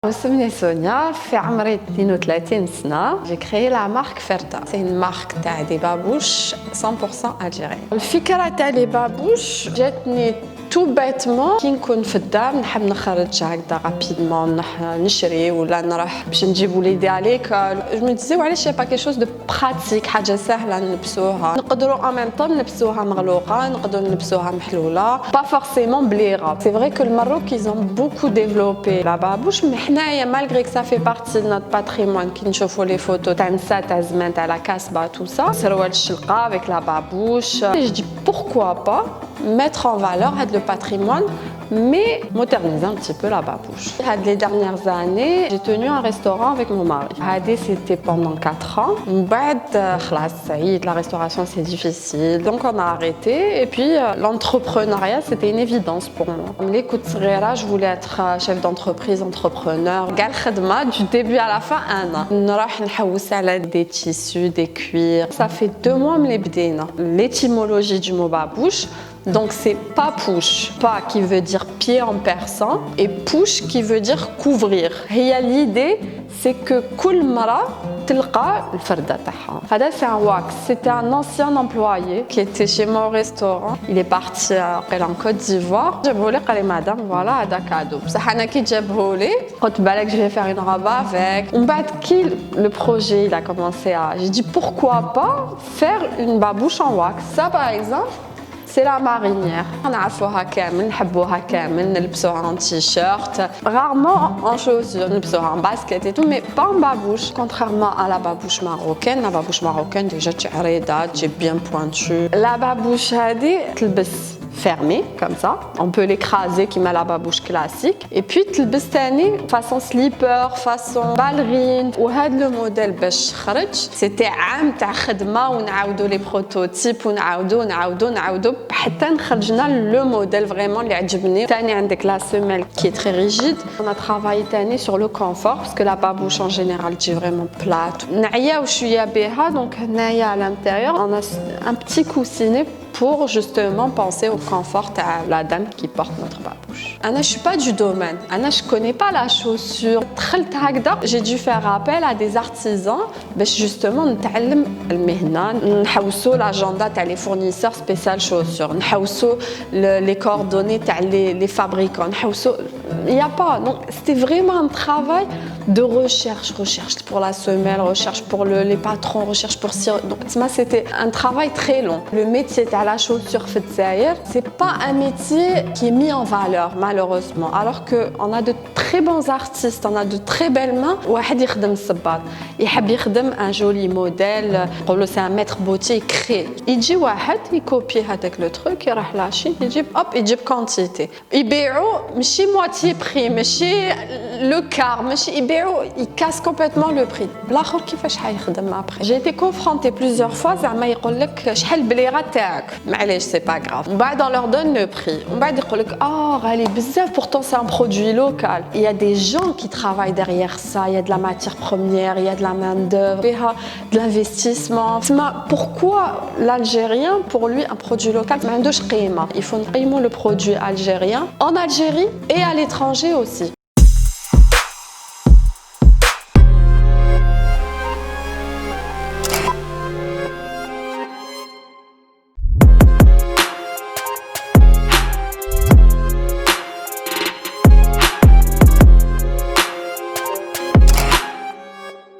اسمي سونيا في عمري 32 سنة. J'ai créé la marque Ferda. C'est une marque تاع دي بابوش 100% algérienne. الفكرة تاع لي بابوش جاتني tout bêtement كي نكون في الدار نحب نخرج هكذا رابيدمون نشري ولا نروح باش نجيب وليدي على ليكول. جو مي ديزي وعلاش با كي شوز دو براتيك حاجة سهلة نلبسوها نقدروا ان ميم طون نلبسوها مغلوقة نقدروا نلبسوها محلولة با فورسيمون بلي غاب. سي فري كو المروك ils ont beaucoup développé la babouche mais حنايا malgré que ça fait partie de notre patrimoine كي نشوفوا لي فوتو تاع النساء تاع زمان تاع لا كاسبة tout ça سروال الشلقة avec la babouche. Je dis pourquoi pas mettre en valeur le patrimoine, mais moderniser un petit peu la babouche. Les dernières années, j'ai tenu un restaurant avec mon mari. C'était pendant 4 ans. La restauration, c'est difficile, donc on a arrêté. Et puis, l'entrepreneuriat, c'était une évidence pour moi. Les Koutsrera, je voulais être chef d'entreprise, entrepreneur. Du début à la fin, 1 an. Des tissus, des cuirs. Ça fait 2 mois que je l'ai. L'étymologie du mot babouche, donc c'est papouche, pa qui veut dire pied en persan et pouche qui veut dire couvrir. Et l'idée c'est que كل مرة تلقى الفردة تاعها. هذا c'est un wax. C'était un ancien employé qui était chez moi au restaurant. Il est parti en Côte d'Ivoire. جابوه لي قال لي مدام فوالا هذا كادو. بصح انا كي جابوه لي قلت بالك je vais faire une robe avec. ومن بعد كي le projet il a commencé à j'ai dit pourquoi pas faire une babouche en wax. Ça par exemple c'est la marinière. نعرفوها كامل نحبوها كامل نلبسوها en t-shirt, rarement en chaussures, نلبسوها en basket et tout, mais pas en babouche. Contrairement à la babouche marocaine déjà تجي عريضة تجي bien pointue. La babouche هذه تلبس fermée comme ça, on peut l'écraser qui met la babouche classique et puis تلبس تاني façon slipper, façon ballerine. وهذا le modèle باش خرج c'était عام تاع خدمة ونعاودوا les prototypes ونعاودوا حتى خرجنا le modèle vraiment اللي عجبني. تاني عندك la semelle qui est très rigide. On a travaillé تاني sur le confort parce que la babouche en général تجي vraiment plate. نعياو شوية بها donc هنايا à l'intérieur on a un petit coussinet pour justement penser au confort à la dame qui porte notre babouche. Je suis pas du domaine. Je connais pas la chaussure. J'ai dû faire appel à des artisans باش justement نتعلم المهنة نحوسوا l'agenda تاع les fournisseurs spécial chaussures نحوسوا les coordonnées تاع les fabricants نحوسوا il y a pas. Donc c'était vraiment un travail de recherche pour la semelle, recherche pour les patrons, recherche pour donc c'était un travail très long. Le métier de la chaussure في الجزائر c'est pas un métier qui est mis en valeur malheureusement, alors que on a de très bons artistes, on a de très belles mains. واحد يخدم الصباط يحب يخدم un joli modèle, نقولوا c'est un maître beauté crée. يجي واحد يكوبي هذاك لو تروك يروح لاشين يجيب يجيب quantité يبيعوا ماشي moitié prix ماشي le quart ماشي يبيعوا يكاس complètement le prix. الاخر كيفاش حيخدم après. J'ai été confrontée plusieurs fois زعما يقول لك شحال البليغه تاعك معليش c'est pas grave. ومن بعد on leur donne le prix. ومن بعد يقول لك غالي بزاف pourtant c'est un produit local. Il y a des gens qui travaillent derrière ça, il y a de la matière première, il y a de la main-d'œuvre, de l'investissement. Pourquoi l'Algérien, pour lui, un produit local, il faut le produit algérien en Algérie et à l'étranger aussi.